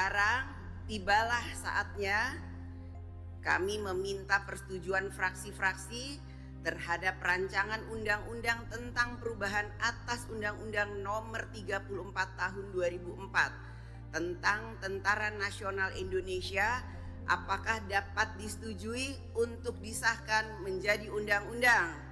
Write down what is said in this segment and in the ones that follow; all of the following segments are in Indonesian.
sekarang tibalah saatnya kami meminta persetujuan fraksi-fraksi terhadap rancangan undang-undang tentang perubahan atas Undang-Undang Nomor 34 Tahun 2004 tentang Tentara Nasional Indonesia. Apakah dapat disetujui untuk disahkan menjadi undang-undang?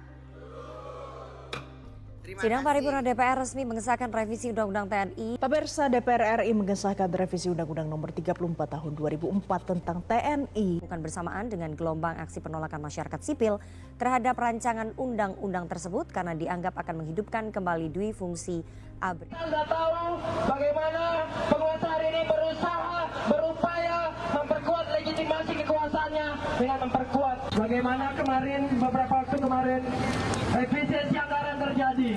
Sidang paripurna DPR resmi mengesahkan revisi Undang-Undang TNI. Pemirsa, DPR RI mengesahkan revisi Undang-Undang Nomor 34 Tahun 2004 tentang TNI. Bukan bersamaan dengan gelombang aksi penolakan masyarakat sipil terhadap rancangan undang-undang tersebut karena dianggap akan menghidupkan kembali dui fungsi ABRI. Kita sudah tahu bagaimana penguasa hari ini berupaya memperkuat legitimasi kekuasaannya dengan memperkuat bagaimana beberapa waktu kemarin efisiensi anggaran terjadi.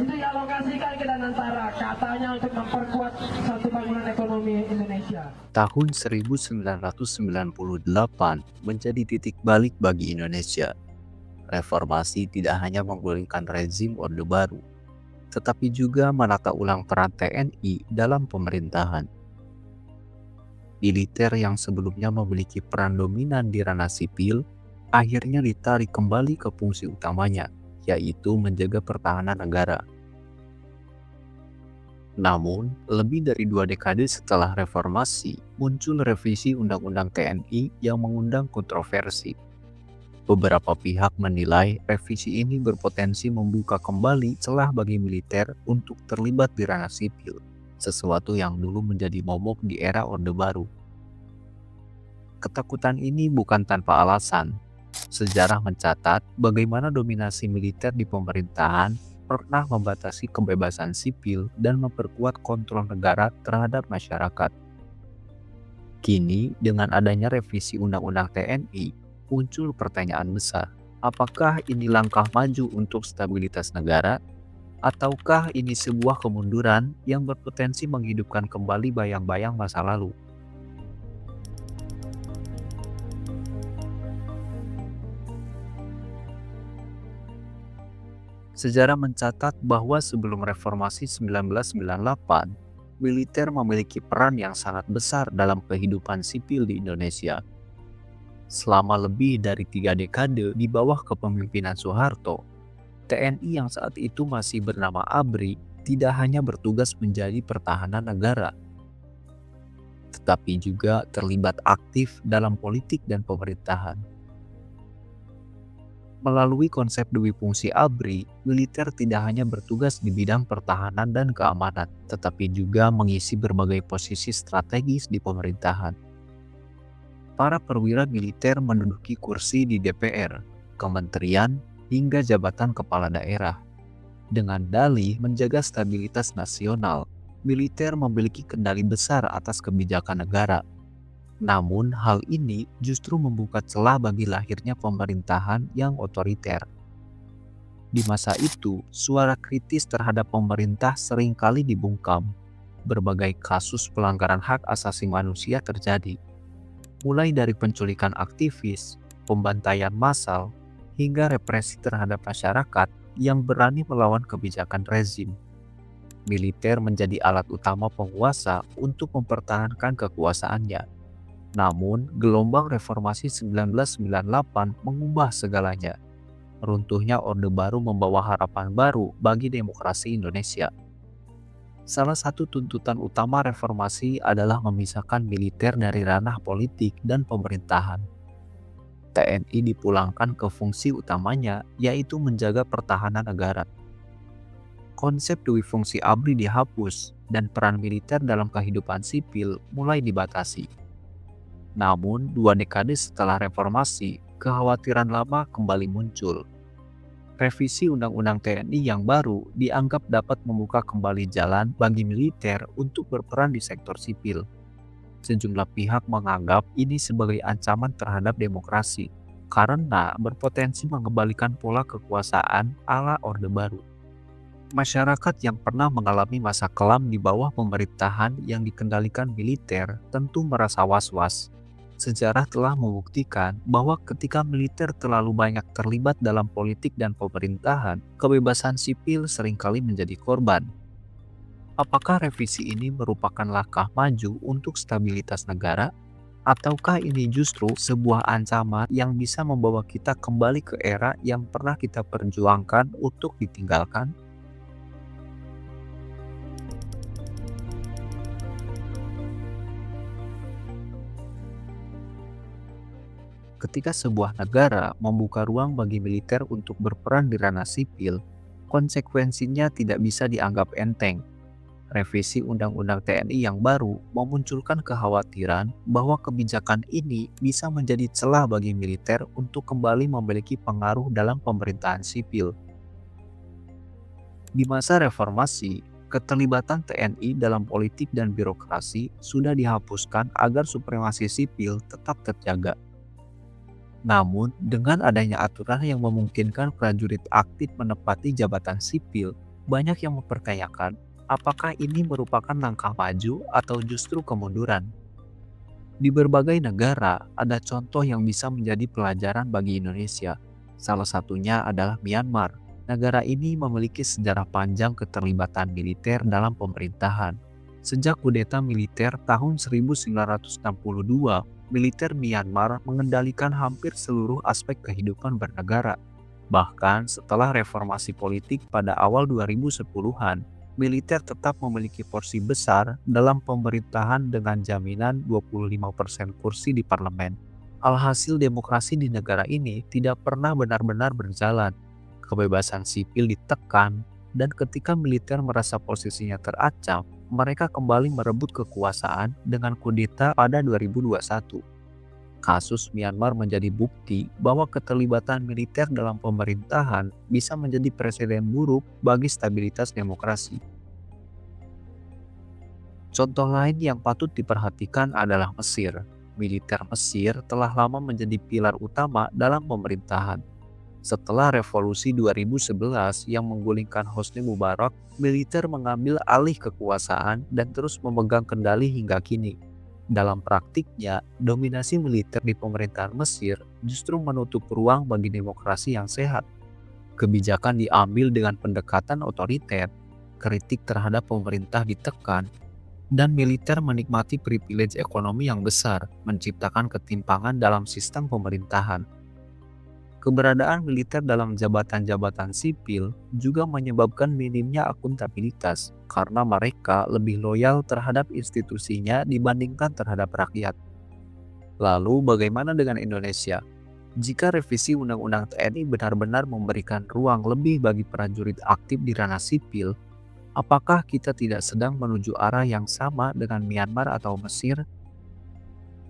Itu dialokasikan ke Danantara katanya untuk memperkuat satu bangunan ekonomi Indonesia. Tahun 1998 menjadi titik balik bagi Indonesia. Reformasi tidak hanya menggulingkan rezim Orde Baru, tetapi juga menata ulang peran TNI dalam pemerintahan. Militer yang sebelumnya memiliki peran dominan di ranah sipil, akhirnya ditarik kembali ke fungsi utamanya, yaitu menjaga pertahanan negara. Namun, lebih dari 2 dekade setelah reformasi, muncul revisi Undang-Undang TNI yang mengundang kontroversi. Beberapa pihak menilai revisi ini berpotensi membuka kembali celah bagi militer untuk terlibat di ranah sipil, sesuatu yang dulu menjadi momok di era Orde Baru. Ketakutan ini bukan tanpa alasan. Sejarah mencatat bagaimana dominasi militer di pemerintahan pernah membatasi kebebasan sipil dan memperkuat kontrol negara terhadap masyarakat. Kini, dengan adanya revisi Undang-Undang TNI, muncul pertanyaan besar. Apakah ini langkah maju untuk stabilitas negara? Ataukah ini sebuah kemunduran yang berpotensi menghidupkan kembali bayang-bayang masa lalu? Sejarah mencatat bahwa sebelum reformasi 1998, militer memiliki peran yang sangat besar dalam kehidupan sipil di Indonesia. Selama lebih dari 3 dekade di bawah kepemimpinan Soeharto, TNI yang saat itu masih bernama ABRI tidak hanya bertugas menjadi pertahanan negara, tetapi juga terlibat aktif dalam politik dan pemerintahan. Melalui konsep dui fungsi ABRI, militer tidak hanya bertugas di bidang pertahanan dan keamanan, tetapi juga mengisi berbagai posisi strategis di pemerintahan. Para perwira militer menduduki kursi di DPR, kementerian, hingga jabatan kepala daerah. Dengan dalih menjaga stabilitas nasional, militer memiliki kendali besar atas kebijakan negara. Namun hal ini justru membuka celah bagi lahirnya pemerintahan yang otoriter. Di masa itu, suara kritis terhadap pemerintah seringkali dibungkam. Berbagai kasus pelanggaran hak asasi manusia terjadi, mulai dari penculikan aktivis, pembantaian massal, hingga represi terhadap masyarakat yang berani melawan kebijakan rezim. Militer menjadi alat utama penguasa untuk mempertahankan kekuasaannya. Namun, gelombang reformasi 1998 mengubah segalanya. Runtuhnya Orde Baru membawa harapan baru bagi demokrasi Indonesia. Salah satu tuntutan utama reformasi adalah memisahkan militer dari ranah politik dan pemerintahan. TNI dipulangkan ke fungsi utamanya, yaitu menjaga pertahanan negara. Konsep dui fungsi ABRI dihapus dan peran militer dalam kehidupan sipil mulai dibatasi. Namun, 2 dekade setelah reformasi, kekhawatiran lama kembali muncul. Revisi Undang-Undang TNI yang baru dianggap dapat membuka kembali jalan bagi militer untuk berperan di sektor sipil. Sejumlah pihak menganggap ini sebagai ancaman terhadap demokrasi, karena berpotensi mengembalikan pola kekuasaan ala Orde Baru. Masyarakat yang pernah mengalami masa kelam di bawah pemerintahan yang dikendalikan militer tentu merasa was-was. Sejarah telah membuktikan bahwa ketika militer terlalu banyak terlibat dalam politik dan pemerintahan, kebebasan sipil seringkali menjadi korban. Apakah revisi ini merupakan langkah maju untuk stabilitas negara? Ataukah ini justru sebuah ancaman yang bisa membawa kita kembali ke era yang pernah kita perjuangkan untuk ditinggalkan? Ketika sebuah negara membuka ruang bagi militer untuk berperan di ranah sipil, konsekuensinya tidak bisa dianggap enteng. Revisi Undang-Undang TNI yang baru memunculkan kekhawatiran bahwa kebijakan ini bisa menjadi celah bagi militer untuk kembali memiliki pengaruh dalam pemerintahan sipil. Di masa reformasi, keterlibatan TNI dalam politik dan birokrasi sudah dihapuskan agar supremasi sipil tetap terjaga. Namun, dengan adanya aturan yang memungkinkan prajurit aktif menempati jabatan sipil, banyak yang mempertanyakan apakah ini merupakan langkah maju atau justru kemunduran. Di berbagai negara, ada contoh yang bisa menjadi pelajaran bagi Indonesia. Salah satunya adalah Myanmar. Negara ini memiliki sejarah panjang keterlibatan militer dalam pemerintahan. Sejak kudeta militer tahun 1962, militer Myanmar mengendalikan hampir seluruh aspek kehidupan bernegara. Bahkan setelah reformasi politik pada awal 2010-an, militer tetap memiliki porsi besar dalam pemerintahan dengan jaminan 25% kursi di parlemen. Alhasil demokrasi di negara ini tidak pernah benar-benar berjalan. Kebebasan sipil ditekan, dan ketika militer merasa posisinya terancam, mereka kembali merebut kekuasaan dengan kudeta pada 2021. Kasus Myanmar menjadi bukti bahwa keterlibatan militer dalam pemerintahan bisa menjadi presiden buruk bagi stabilitas demokrasi. Contoh lain yang patut diperhatikan adalah Mesir. Militer Mesir telah lama menjadi pilar utama dalam pemerintahan. Setelah revolusi 2011 yang menggulingkan Hosni Mubarak, militer mengambil alih kekuasaan dan terus memegang kendali hingga kini. Dalam praktiknya, dominasi militer di pemerintahan Mesir justru menutup ruang bagi demokrasi yang sehat. Kebijakan diambil dengan pendekatan otoriter, kritik terhadap pemerintah ditekan, dan militer menikmati privilege ekonomi yang besar, menciptakan ketimpangan dalam sistem pemerintahan. Keberadaan militer dalam jabatan-jabatan sipil juga menyebabkan minimnya akuntabilitas karena mereka lebih loyal terhadap institusinya dibandingkan terhadap rakyat. Lalu bagaimana dengan Indonesia? Jika revisi Undang-Undang TNI benar-benar memberikan ruang lebih bagi prajurit aktif di ranah sipil, apakah kita tidak sedang menuju arah yang sama dengan Myanmar atau Mesir?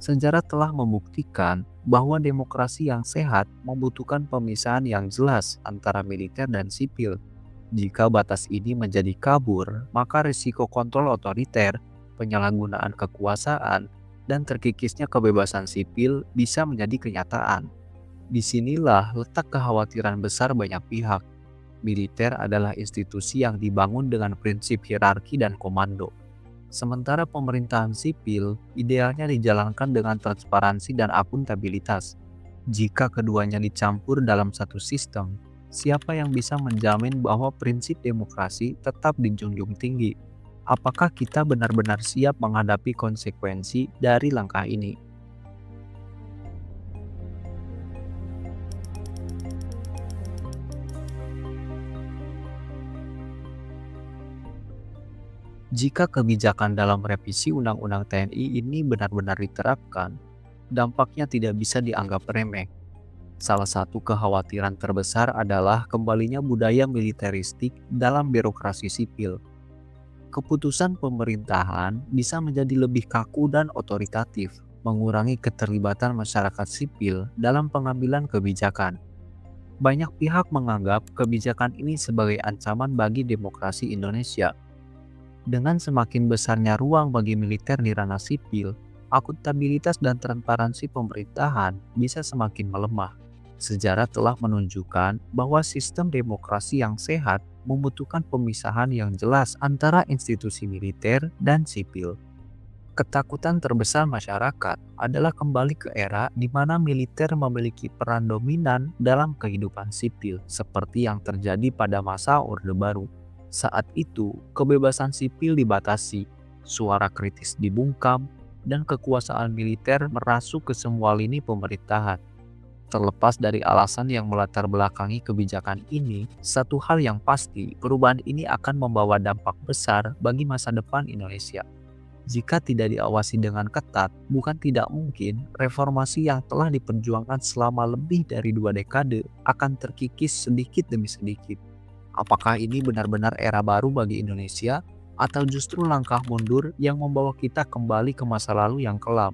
Sejarah telah membuktikan bahwa demokrasi yang sehat membutuhkan pemisahan yang jelas antara militer dan sipil. Jika batas ini menjadi kabur, maka risiko kontrol otoriter, penyalahgunaan kekuasaan, dan terkikisnya kebebasan sipil bisa menjadi kenyataan. Disinilah letak kekhawatiran besar banyak pihak. Militer adalah institusi yang dibangun dengan prinsip hierarki dan komando. Sementara pemerintahan sipil idealnya dijalankan dengan transparansi dan akuntabilitas. Jika keduanya dicampur dalam satu sistem, siapa yang bisa menjamin bahwa prinsip demokrasi tetap dijunjung tinggi? Apakah kita benar-benar siap menghadapi konsekuensi dari langkah ini? Jika kebijakan dalam revisi Undang-Undang TNI ini benar-benar diterapkan, dampaknya tidak bisa dianggap remeh. Salah satu kekhawatiran terbesar adalah kembalinya budaya militeristik dalam birokrasi sipil. Keputusan pemerintahan bisa menjadi lebih kaku dan otoritatif, mengurangi keterlibatan masyarakat sipil dalam pengambilan kebijakan. Banyak pihak menganggap kebijakan ini sebagai ancaman bagi demokrasi Indonesia. Dengan semakin besarnya ruang bagi militer di ranah sipil, akuntabilitas dan transparansi pemerintahan bisa semakin melemah. Sejarah telah menunjukkan bahwa sistem demokrasi yang sehat membutuhkan pemisahan yang jelas antara institusi militer dan sipil. Ketakutan terbesar masyarakat adalah kembali ke era di mana militer memiliki peran dominan dalam kehidupan sipil, seperti yang terjadi pada masa Orde Baru. Saat itu, kebebasan sipil dibatasi, suara kritis dibungkam, dan kekuasaan militer merasuk ke semua lini pemerintahan. Terlepas dari alasan yang melatar belakangi kebijakan ini, satu hal yang pasti, perubahan ini akan membawa dampak besar bagi masa depan Indonesia. Jika tidak diawasi dengan ketat, bukan tidak mungkin reformasi yang telah diperjuangkan selama lebih dari 2 dekade akan terkikis sedikit demi sedikit. Apakah ini benar-benar era baru bagi Indonesia, atau justru langkah mundur yang membawa kita kembali ke masa lalu yang kelam?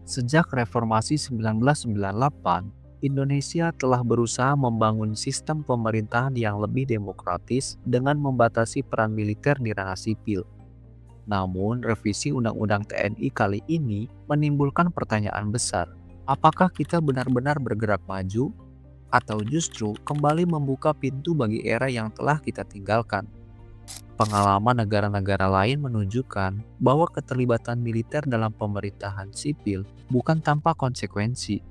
Sejak reformasi 1998, Indonesia telah berusaha membangun sistem pemerintahan yang lebih demokratis dengan membatasi peran militer di ranah sipil. Namun, revisi Undang-Undang TNI kali ini menimbulkan pertanyaan besar. Apakah kita benar-benar bergerak maju, atau justru kembali membuka pintu bagi era yang telah kita tinggalkan? Pengalaman negara-negara lain menunjukkan bahwa keterlibatan militer dalam pemerintahan sipil bukan tanpa konsekuensi.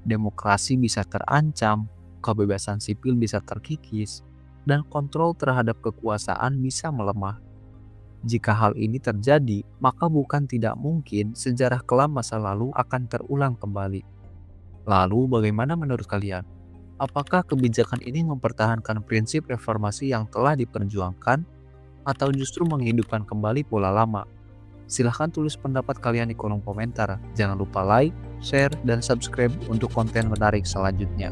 Demokrasi bisa terancam, kebebasan sipil bisa terkikis, dan kontrol terhadap kekuasaan bisa melemah. Jika hal ini terjadi, maka bukan tidak mungkin sejarah kelam masa lalu akan terulang kembali. Lalu bagaimana menurut kalian? Apakah kebijakan ini mempertahankan prinsip reformasi yang telah diperjuangkan, atau justru menghidupkan kembali pola lama? Silahkan tulis pendapat kalian di kolom komentar. Jangan lupa like, share, dan subscribe untuk konten menarik selanjutnya.